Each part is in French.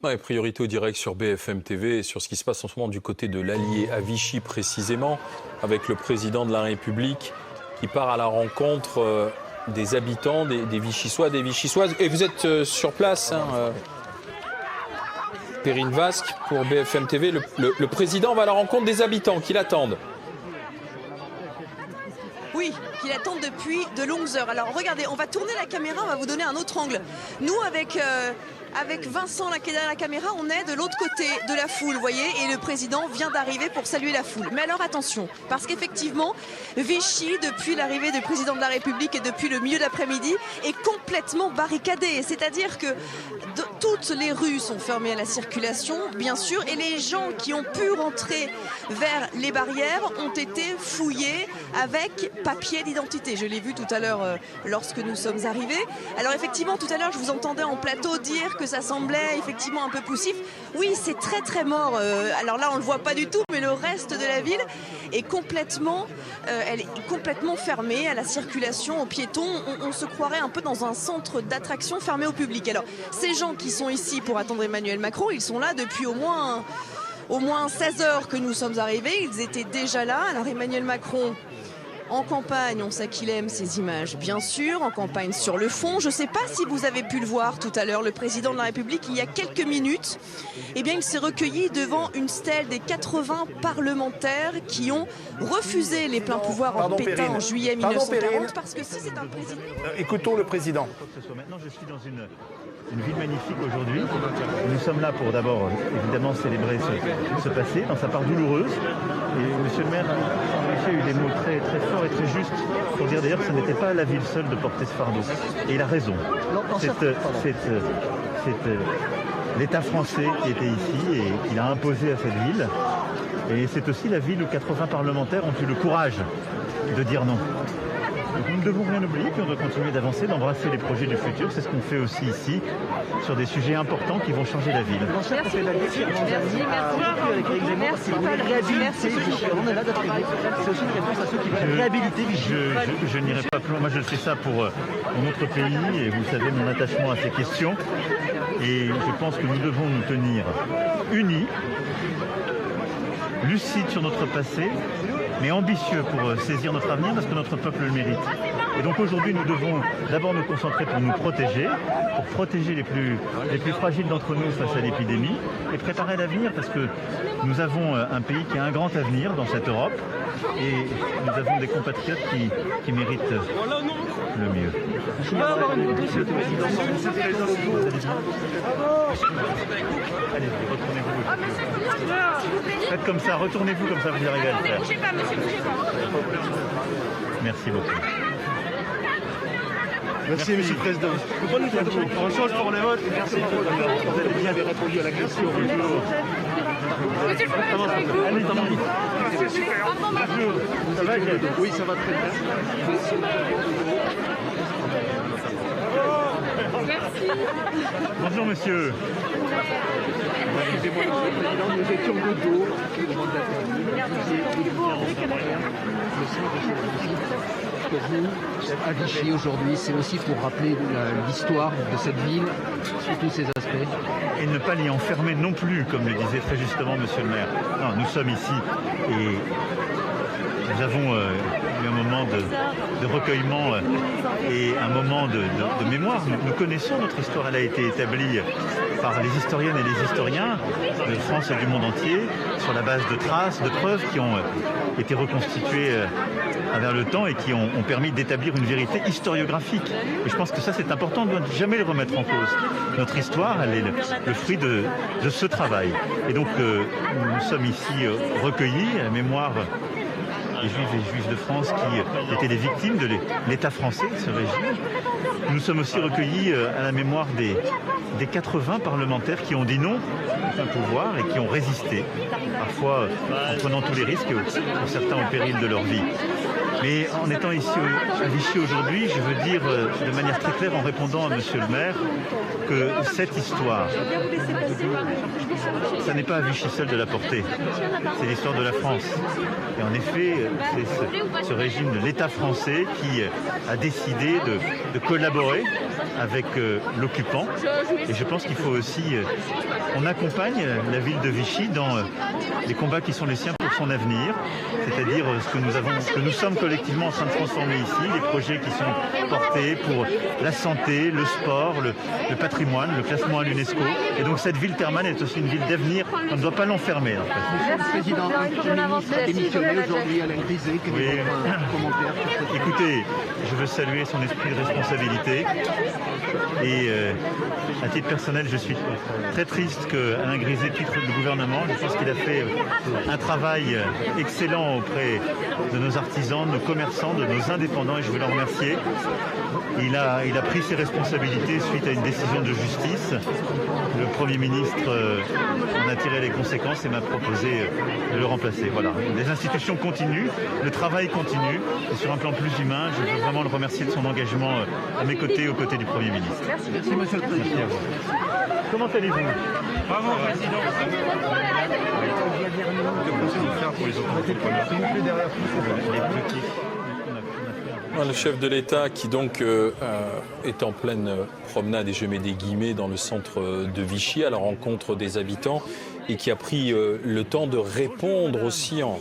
Ouais, priorité au direct sur BFM TV et sur ce qui se passe en ce moment du côté de l'Allier à Vichy précisément, avec le président de la République qui part à la rencontre des habitants, des Vichysois, des Vichysoises. Et vous êtes sur place, Perrine Vasque pour BFM TV. Le président va à la rencontre des habitants qui l'attendent. Oui, qui l'attendent depuis de longues heures. Alors regardez, on va tourner la caméra, on va vous donner un autre angle. Nous, avec Vincent là, qui est derrière la caméra, on est de l'autre côté de la foule, vous voyez, et le président vient d'arriver pour saluer la foule. Mais alors attention, parce qu'effectivement, Vichy, depuis l'arrivée du président de la République et depuis le milieu d'après-midi, est complètement barricadé. C'est-à-dire que toutes les rues sont fermées à la circulation, bien sûr, et les gens qui ont pu rentrer vers les barrières ont été fouillés avec papier d'identité. Je l'ai vu tout à l'heure lorsque nous sommes arrivés. Alors effectivement, tout à l'heure, je vous entendais en plateau dire que ça semblait effectivement un peu poussif. Oui, c'est très très mort. Alors là, on le voit pas du tout, mais le reste de la ville est complètement, elle est complètement fermée à la circulation, aux piétons. On se croirait un peu dans un centre d'attraction fermé au public. Alors, ces gens qui sont ici pour attendre Emmanuel Macron, ils sont là depuis au moins 16 heures que nous sommes arrivés. Ils étaient déjà là. Alors Emmanuel Macron, en campagne, on sait qu'il aime ces images, bien sûr, en campagne sur le fond. Je ne sais pas si vous avez pu le voir tout à l'heure, le président de la République, il y a quelques minutes, eh bien, il s'est recueilli devant une stèle des 80 parlementaires qui ont refusé les pleins pouvoirs en Pétain en juillet 1940, parce que si c'est un président... Écoutons le président. Maintenant, je suis dans une ville magnifique aujourd'hui. Nous sommes là pour d'abord, évidemment, célébrer ce passé dans sa part douloureuse. Et monsieur le maire a eu des mots très, très forts et très justes pour dire d'ailleurs que ce n'était pas à la ville seule de porter ce fardeau. Et il a raison. L'État français qui était ici et qu'il a imposé à cette ville. Et c'est aussi la ville où 80 parlementaires ont eu le courage de dire non. Donc nous ne devons rien oublier, puis on doit continuer d'avancer, d'embrasser les projets du futur. C'est ce qu'on fait aussi ici, sur des sujets importants qui vont changer la ville. Je n'irai pas plus loin. Moi, je fais ça pour notre pays, et vous savez mon attachement à ces questions. Et je pense que nous devons nous tenir unis, lucides sur notre passé, mais ambitieux pour saisir notre avenir parce que notre peuple le mérite. Et donc aujourd'hui, nous devons d'abord nous concentrer pour nous protéger, pour protéger les plus fragiles d'entre nous face à l'épidémie et préparer l'avenir parce que nous avons un pays qui a un grand avenir dans cette Europe et nous avons des compatriotes qui méritent le mieux. Je peux avoir une photo sur le président. Allez-y, retournez-vous. Faites comme ça, retournez-vous comme ça, vous y arrivez à le faire. Bougez pas, monsieur, bougez pas. Merci beaucoup. Merci, monsieur le président. On change pour les votes. Merci. Vous avez répondu à la question. Monsieur le Président, avec vous. Allez, C'est super. bonjour. Ça va, Gaël? Oui, ça va très bien. Merci. Bonjour, monsieur. Excusez-moi, monsieur le président, nous étions de dos. Que vous, à Vichy aujourd'hui, c'est aussi pour rappeler l'histoire de cette ville sous tous ses aspects. Et ne pas l'y enfermer non plus, comme le disait très justement monsieur le maire. Non, nous sommes ici et nous avons eu un moment de recueillement et un moment de mémoire. Nous connaissons notre histoire, elle a été établie par les historiennes et les historiens de France et du monde entier sur la base de traces, de preuves qui ont été reconstituées à travers le temps et qui ont permis d'établir une vérité historiographique. Et je pense que ça c'est important, on ne doit jamais le remettre en cause. Notre histoire, elle est le fruit de ce travail. Et donc nous sommes ici recueillis à la mémoire des Juifs et Juifs de France qui étaient les victimes de l'État français, de ce régime. Nous sommes aussi recueillis à la mémoire des 80 parlementaires qui ont dit non au pouvoir et qui ont résisté, parfois en prenant tous les risques, pour certains au péril de leur vie. Mais en étant ici à Vichy aujourd'hui, je veux dire de manière très claire en répondant à monsieur le maire que cette histoire, ça n'est pas à Vichy seul de la porter, c'est l'histoire de la France. Et en effet, c'est ce régime de l'État français qui a décidé de collaborer avec l'occupant. Et je pense qu'il faut aussi qu'on accompagne la ville de Vichy dans les combats qui sont les siens pour son avenir, c'est-à-dire ce que nous sommes collectivement en train de transformer ici, les projets qui sont portés pour la santé, le sport, le patrimoine, le classement à l'UNESCO. Et donc cette ville thermale est aussi une ville d'avenir, on ne doit pas l'enfermer. En fait. Monsieur le Président, le ministre a démissionné aujourd'hui à l'Élysée. Quel est votre commentaire sur cette... Écoutez, je veux saluer son esprit de responsabilité et à titre personnel, je suis très triste qu'Alain Griset quitte le gouvernement. Je pense qu'il a fait un travail excellent auprès de nos artisans, de nos commerçants, de nos indépendants et je veux le remercier. Il a pris ses responsabilités suite à une décision de justice. Le Premier ministre en a tiré les conséquences et m'a proposé de le remplacer. Voilà. Les institutions continuent, le travail continue et sur un plan plus humain, je veux vraiment le remercier de son engagement à mes côtés, aux côtés du Premier ministre. Merci, Monsieur le Président. Merci à vous. Comment allez-vous? Bravo, Président. Le chef de l'État qui donc est en pleine promenade, et je mets des guillemets, dans le centre de Vichy à la rencontre des habitants et qui a pris le temps de répondre aussi en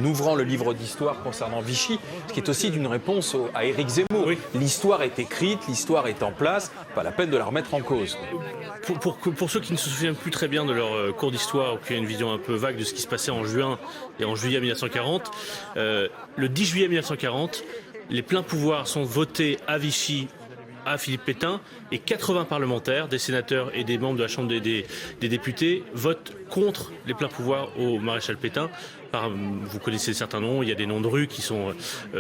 ouvrant le livre d'histoire concernant Vichy, ce qui est aussi d'une réponse à Éric Zemmour. Oui. L'histoire est écrite, l'histoire est en place, pas la peine de la remettre en cause. Pour ceux qui ne se souviennent plus très bien de leur cours d'histoire ou qui ont une vision un peu vague de ce qui se passait en juin et en juillet 1940, le 10 juillet 1940, les pleins pouvoirs sont votés à Vichy à Philippe Pétain et 80 parlementaires, des sénateurs et des membres de la Chambre des députés votent contre les pleins pouvoirs au maréchal Pétain. Vous connaissez certains noms, il y a des noms de rues qui sont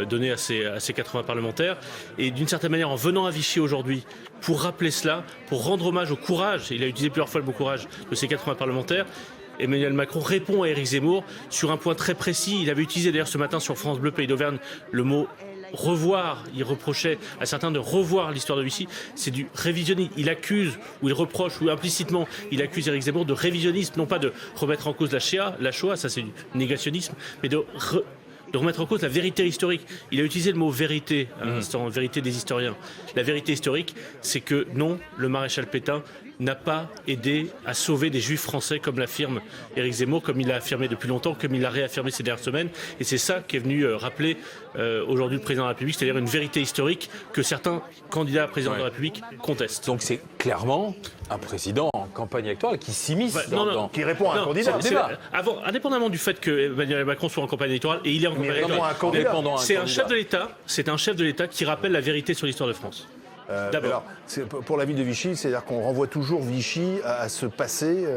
donnés à ces 80 parlementaires. Et d'une certaine manière, en venant à Vichy aujourd'hui, pour rappeler cela, pour rendre hommage au courage, il a utilisé plusieurs fois le mot courage, de ces 80 parlementaires, Emmanuel Macron répond à Éric Zemmour sur un point très précis. Il avait utilisé d'ailleurs ce matin sur France Bleu Pays d'Auvergne le mot revoir. Il reprochait à certains de revoir l'histoire de Vichy. C'est du révisionnisme. Il accuse, ou il reproche, ou implicitement, il accuse Éric Zemmour de révisionnisme, non pas de remettre en cause la Shoah, ça c'est du négationnisme, mais de remettre en cause la vérité historique. Il a utilisé le mot vérité à l'instant, vérité des historiens. La vérité historique, c'est que non, le maréchal Pétain n'a pas aidé à sauver des juifs français, comme l'affirme Éric Zemmour, comme il l'a affirmé depuis longtemps, comme il l'a réaffirmé ces dernières semaines. Et c'est ça qu'est venu rappeler aujourd'hui le président de la République, c'est-à-dire une vérité historique que certains candidats à président de la République contestent. Donc c'est clairement un président en campagne électorale qui s'immisce qui répond à un candidat. Indépendamment du fait que Emmanuel Macron soit en campagne électorale, et il est en campagne électorale, c'est un chef de l'État qui rappelle la vérité sur l'histoire de France. Alors, pour la ville de Vichy, c'est-à-dire qu'on renvoie toujours Vichy à ce passé,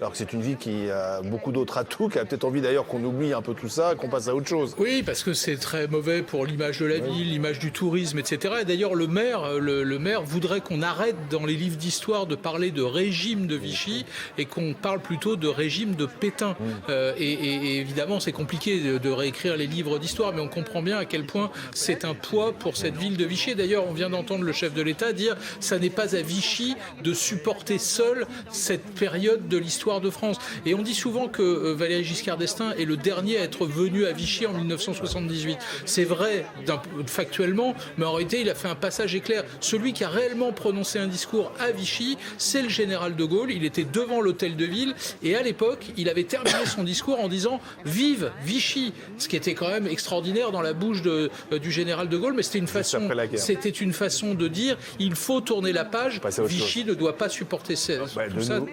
alors que c'est une ville qui a beaucoup d'autres atouts, qui a peut-être envie d'ailleurs qu'on oublie un peu tout ça, qu'on passe à autre chose. Oui, parce que c'est très mauvais pour l'image de la ville, l'image du tourisme, etc. Et d'ailleurs, le maire voudrait qu'on arrête dans les livres d'histoire de parler de régime de Vichy et qu'on parle plutôt de régime de Pétain. Et évidemment, c'est compliqué de réécrire les livres d'histoire, mais on comprend bien à quel point c'est un poids pour cette ville de Vichy. D'ailleurs, on vient d'entendre le chef de l'État dire « ça n'est pas à Vichy de supporter seul cette période de l'histoire de France ». Et on dit souvent que Valéry Giscard d'Estaing est le dernier à être venu à Vichy en 1978. C'est vrai factuellement, mais en réalité, il a fait un passage éclair. Celui qui a réellement prononcé un discours à Vichy, c'est le général de Gaulle. Il était devant l'hôtel de ville et à l'époque, il avait terminé son discours en disant « Vive Vichy !» Ce qui était quand même extraordinaire dans la bouche du général de Gaulle, mais c'était une façon de dire il faut tourner la page. Vichy ne doit pas supporter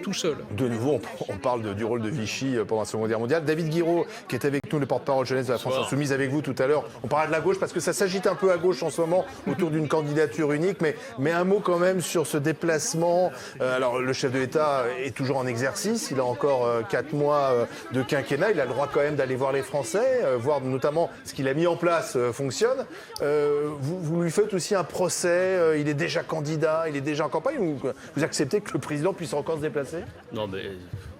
tout seul. De nouveau, on parle du rôle de Vichy pendant la Seconde Guerre mondiale. David Guiraud, qui est avec nous, le porte-parole jeunesse de la France Insoumise, avec vous tout à l'heure. On parlait de la gauche parce que ça s'agite un peu à gauche en ce moment autour d'une candidature unique. Mais un mot quand même sur ce déplacement. Alors, le chef de l'État est toujours en exercice. Il a encore 4 mois de quinquennat. Il a le droit quand même d'aller voir les Français, voir notamment ce qu'il a mis en place fonctionne. Vous lui faites aussi un procès. Il est déjà candidat, il est déjà en campagne, ou vous acceptez que le président puisse encore se déplacer? Non, mais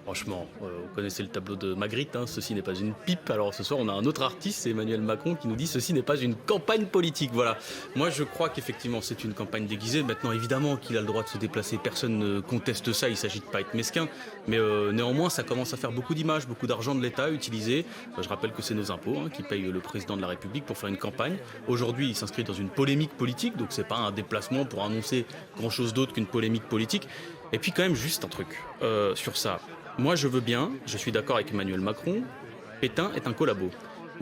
Franchement, vous connaissez le tableau de Magritte, hein, ceci n'est pas une pipe. Alors ce soir, on a un autre artiste, c'est Emmanuel Macron, qui nous dit ceci n'est pas une campagne politique. Voilà. Moi, je crois qu'effectivement, c'est une campagne déguisée. Maintenant, évidemment qu'il a le droit de se déplacer. Personne ne conteste ça. Il s'agit de pas être mesquin. Mais néanmoins, ça commence à faire beaucoup d'images, beaucoup d'argent de l'État utilisé. Je rappelle que c'est nos impôts qui payent le président de la République pour faire une campagne. Aujourd'hui, il s'inscrit dans une polémique politique. Donc, c'est pas un déplacement pour annoncer grand-chose d'autre qu'une polémique politique. Et puis, quand même, juste un truc sur ça. Moi, je veux bien, je suis d'accord avec Emmanuel Macron, Pétain est un collabo.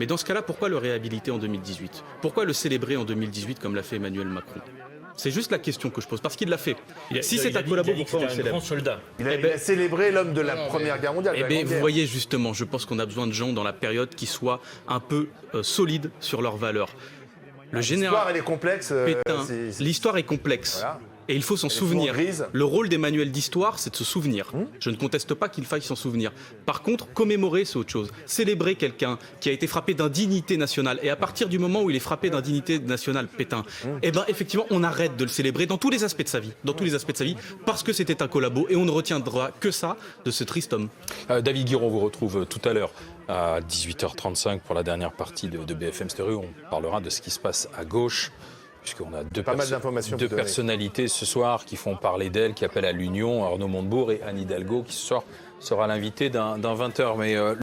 Mais dans ce cas-là, pourquoi le réhabiliter en 2018 ? Pourquoi le célébrer en 2018 comme l'a fait Emmanuel Macron ? C'est juste la question que je pose, parce qu'il l'a fait. Si c'est un collabo, pourquoi on le célèbre ? grand soldat. Il a célébré l'homme de la Première Guerre mondiale. Eh bien, vous voyez justement, je pense qu'on a besoin de gens dans la période qui soient un peu solides sur leurs valeurs. Le général L'histoire, elle est complexe. Pétain, l'histoire est complexe. Voilà. Et il faut s'en souvenir. Le rôle des manuels d'histoire, c'est de se souvenir. Je ne conteste pas qu'il faille s'en souvenir. Par contre, commémorer, c'est autre chose. Célébrer quelqu'un qui a été frappé d'indignité nationale. Et à partir du moment où il est frappé d'indignité nationale, Pétain, eh ben, effectivement, on arrête de le célébrer dans tous les aspects de sa vie. Dans tous les aspects de sa vie, parce que c'était un collabo. Et on ne retiendra que ça de ce triste homme. David Guiraud vous retrouve tout à l'heure à 18h35 pour la dernière partie de BFM Stéréo. On parlera de ce qui se passe à gauche. Puisqu'on a deux personnalités ce soir qui font parler d'elles, qui appellent à l'union, Arnaud Montebourg et Anne Hidalgo, qui ce soir sera l'invité d'un 20h. Mais